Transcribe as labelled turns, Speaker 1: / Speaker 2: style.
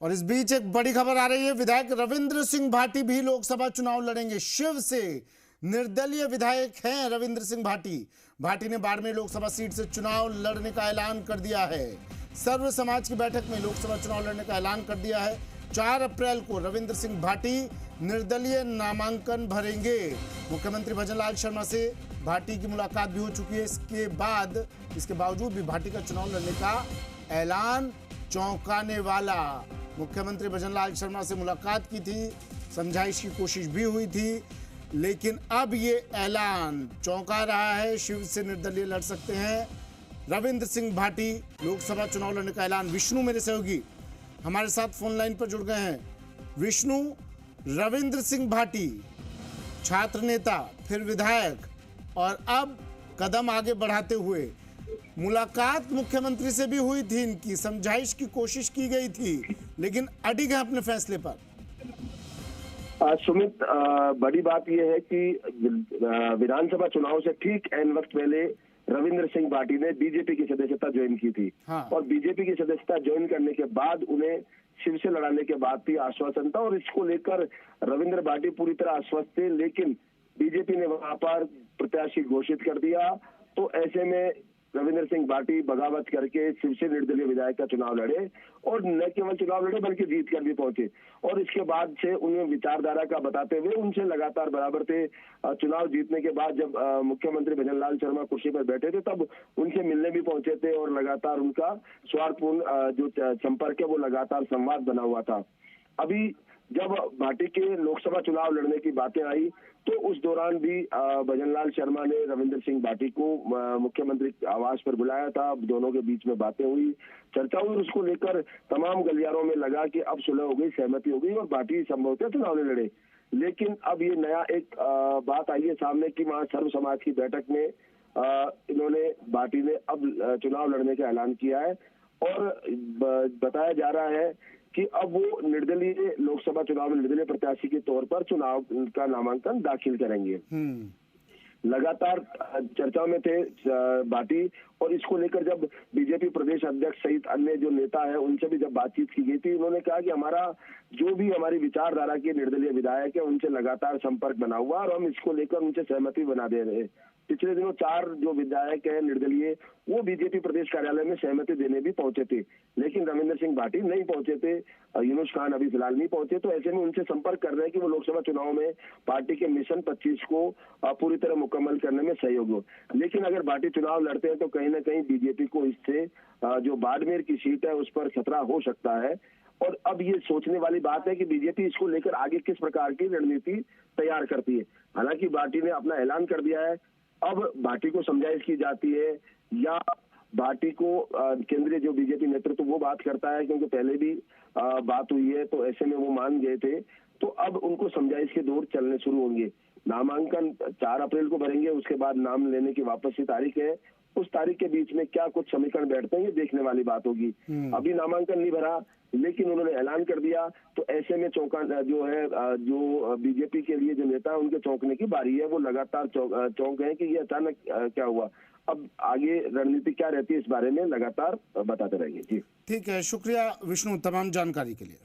Speaker 1: और इस बीच एक बड़ी खबर आ रही है। विधायक रविंद्र सिंह भाटी भी लोकसभा चुनाव लड़ेंगे। शिव से निर्दलीय विधायक हैं रविंद्र सिंह भाटी। भाटी ने बाड़मेर लोकसभा सीट से चुनाव लड़ने का ऐलान कर दिया है। सर्व समाज की बैठक में लोकसभा चुनाव लड़ने का ऐलान कर दिया है। 4 अप्रैल को रविंद्र सिंह भाटी निर्दलीय नामांकन भरेंगे। मुख्यमंत्री भजनलाल शर्मा से भाटी की मुलाकात भी हो चुकी है। इसके बावजूद भी भाटी का चुनाव लड़ने का ऐलान चौंकाने वाला। मुख्यमंत्री भजनलाल शर्मा से मुलाकात की थी, समझाइश की कोशिश भी हुई थी, लेकिन अब ये ऐलान चौंका रहा है। शिव से निर्दलीय लड़ सकते हैं रविंद्र सिंह भाटी। लोकसभा चुनाव लड़ने का ऐलान। विष्णु मेरे सहयोगी हमारे साथ फोन लाइन पर जुड़ गए हैं। विष्णु, रविंद्र सिंह भाटी छात्र नेता, फिर विधायक, और अब कदम आगे बढ़ाते हुए मुलाकात मुख्यमंत्री से भी हुई थी, इनकी समझाइश की कोशिश की गई थी, लेकिन अडिग है अपने फैसले पर।
Speaker 2: सुमित, बड़ी बात यह है कि विधानसभा चुनाव से ठीक एन वक्त पहले रविंद्र सिंह भाटी ने बीजेपी की सदस्यता ज्वाइन की थी। हाँ। और बीजेपी की सदस्यता ज्वाइन करने के बाद उन्हें शिव से लड़ाने के बाद भी आश्वासन था और इसको लेकर रविंद्र भाटी पूरी तरह आश्वस्त थे, लेकिन बीजेपी ने वहां पर प्रत्याशी घोषित कर दिया। तो ऐसे में रविंद्र सिंह भाटी बगावत करके शिव से निर्दलीय विधायक का चुनाव लड़े और न केवल चुनाव लड़े बल्कि जीत कर भी पहुंचे। और इसके बाद से उन्हें विचारधारा का बताते हुए उनसे लगातार बराबर थे। चुनाव जीतने के बाद जब मुख्यमंत्री भजनलाल शर्मा कुर्सी पर बैठे थे तब उनसे मिलने भी पहुंचे थे और लगातार उनका स्वार्थपूर्ण जो संपर्क है वो लगातार संवाद बना हुआ था। अभी जब भाटी के लोकसभा चुनाव लड़ने की बातें आई तो उस दौरान भी भजनलाल शर्मा ने रविंद्र सिंह भाटी को मुख्यमंत्री आवास पर बुलाया था। दोनों के बीच में बातें हुई, चर्चा हुई, उसको लेकर तमाम गलियारों में लगा कि अब सुलह हो गई, सहमति हो गई और भाटी संभवतः चुनाव लड़े। लेकिन अब ये नया एक बात आई है सामने कि वहां सर्व समाज की बैठक में इन्होंने भाटी ने अब चुनाव लड़ने का ऐलान किया है और बताया जा रहा है कि अब वो निर्दलीय लोकसभा चुनाव में निर्दलीय प्रत्याशी के तौर पर चुनाव का नामांकन दाखिल करेंगे। लगातार चर्चा में थे भाटी और इसको लेकर जब बीजेपी प्रदेश अध्यक्ष सहित अन्य जो नेता है उनसे भी जब बातचीत की गई थी, उन्होंने कहा कि हमारा जो भी हमारी विचारधारा के निर्दलीय विधायक है उनसे लगातार संपर्क बना हुआ और हम इसको लेकर उनसे सहमति बना दे रहे हैं। पिछले दिनों 4 जो विधायक है निर्दलीय वो बीजेपी प्रदेश कार्यालय में सहमति देने भी पहुंचे थे, लेकिन रविंद्र सिंह भाटी नहीं पहुंचे थे। यूनुस खान अभी फिलहाल नहीं पहुंचे। तो ऐसे में उनसे संपर्क कर रहे हैं कि वो लोकसभा चुनाव में पार्टी के मिशन 25 को पूरी तरह मुकम्मल करने में सहयोग हो। लेकिन अगर भाटी चुनाव लड़ते हैं तो कहीं ना कहीं बीजेपी को इससे जो बाड़मेर की सीट है उस पर खतरा हो सकता है। और अब ये सोचने वाली बात है कि बीजेपी इसको लेकर आगे किस प्रकार की रणनीति तैयार करती है। हालांकि भाटी ने अपना ऐलान कर दिया है, अब भाटी को समझाइश की जाती है या भाटी को केंद्रीय जो बीजेपी नेतृत्व वो बात करता है, क्योंकि पहले भी बात हुई है तो ऐसे में वो मान गए थे। तो अब उनको समझाइश के दौर चलने शुरू होंगे। नामांकन 4 अप्रैल को भरेंगे, उसके बाद नाम लेने की वापस की तारीख है। उस तारीख के बीच में क्या कुछ समीकरण बैठते हैं ये देखने वाली बात होगी। अभी नामांकन नहीं भरा लेकिन उन्होंने ऐलान कर दिया, तो ऐसे में चौंका जो है जो बीजेपी के लिए जो नेता है उनके चौंकने की बारी है। वो लगातार चौंक गए कि ये अचानक क्या हुआ। अब आगे रणनीति क्या रहती है इस बारे में लगातार बताते रहेंगे। जी
Speaker 1: ठीक है, शुक्रिया विष्णु तमाम जानकारी के लिए।